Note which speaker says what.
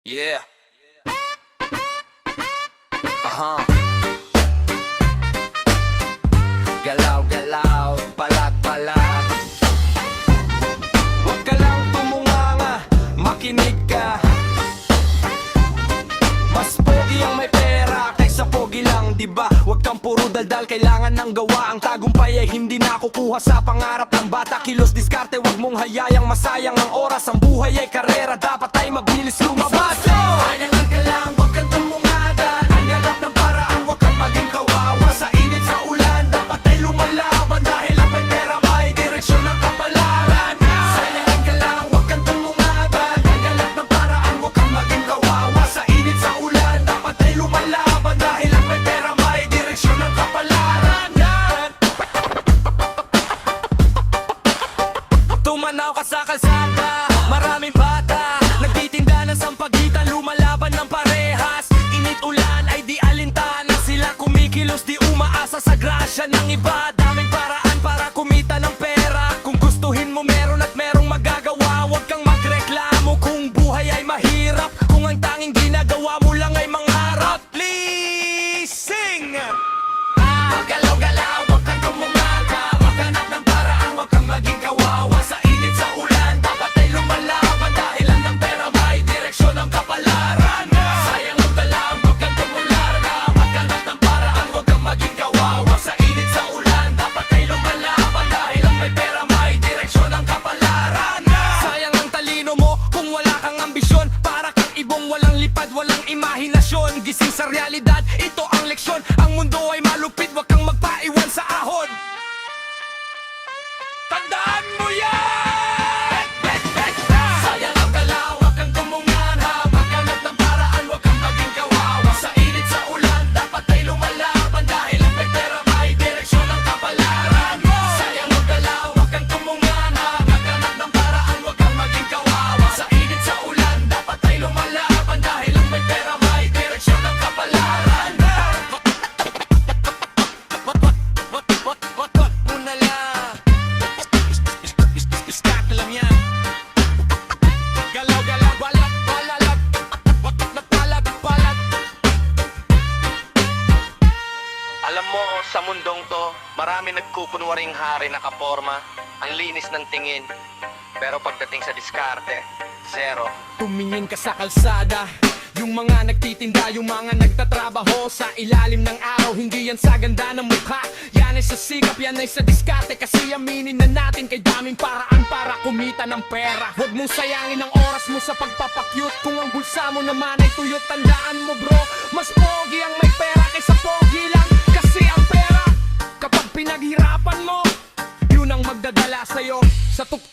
Speaker 1: Yeah. Aha. Galaw-galaw, palat-palat. Huwag ka lang tumunganga, makinig ka. Mas pogi ang may pera kaysa pogi lang, diba? Huwag kang puro daldal, kailangan ng gawa. Ang tagumpay ay hindi nakukuha sa pangarap ng bata. Kilos diskarte, huwag mong hayayang masayang ang oras. Ang buhay ay karera, dapat ay mabilis lumabas. Kailangan ka lang, huwag kang tumungada. Hanap ng paraan, huwag kang maging kawawa. Sa init, sa ulan, dapat ay lumalaban. Dahil ang may pera, may direksyon ng kapalaran. Kailangan ka lang, huwag kang tumungada. Hanap ng paraan, huwag kang maging kawawa. Sa init, sa ulan, dapat ay lumalaban. Dahil ang may pera, may direksyon ng kapalaran. Tumanaw ka sa kalsada, maraming bata nagtitinda ng sampagitan, lumalaban ng parehas. Init ulan ay di alintana, sila kumikilos di umaasa sa grasya ng iba. Daming paraan para kumita ng pera. Kung gustuhin mo meron at merong magagawa. Huwag kang magreklamo kung buhay ay mahirap, kung ang tanging ginagawa mo lang ay mangarap. Please sing! Galaw-galaw, huwag kang tumunganga. Maghanap ng paraan, huwag kang maging kawawa. Sa init, sa ulan, dapat ay lumalaban. Dahilan ng pera, may direksyon ng kapalaran. Sayang ang dalaw, huwag kang tumularga. Maghanap ng paraan, huwag kang maging kawawa. Sa init, sa ulan, dapat ay lumalaban. Dahilan may pera, may direksyon ng kapalaran. Sayang ang talino mo kung wala kang ambisyon. Para kang ibong walang lipad, walang imahinasyon. Gising sa realidad, ito ang leksyon. Ang mundo ay malupit, huwag kang magpaiwan sa ahon. Tandaan mo yan! Sayang ang galaw, huwag kang tumunganga. Maghanap ng paraan, huwag kang maging kawawa. Sa init, sa ulan, dapat ay lumalaban. Dahil ang may pera, may direksyon ng kapalaran. Sayang ang galaw, huwag kang tumunganga. Maghanap ng paraan, huwag kang maging kawawa. Sa init, sa ulan, dapat ay lumalaban. Dahil ang may pera, may direksyon ng kapalaran. Wag mo na lang, iskat lang yan. Galaw-galaw, balat-balat. Balat-balat. Alam mo, sa mundong to, marami nagkukunwaring hari nakaporma. Ang linis ng tingin, pero pagdating sa diskarte, zero. Tumingin ka sa kalsada, yung mga nagtitinda, yung mga nagtatrabaho sa ilalim ng araw. Hindi yan sa ganda ng mukha, yan ay sa sikap, yan ay sa diskarte. Kasi aminin na natin, kay daming paraan para kumita ng pera. Huwag mong sayangin ang oras mo sa pagpapakyut. Kung ang bulsa mo naman ay tuyot, tandaan mo bro, mas pogi ang may pera kaysa pogi lang. Kasi ang pera, kapag pinaghirapan mo, yun ang magdadala sa'yo sa tuktok.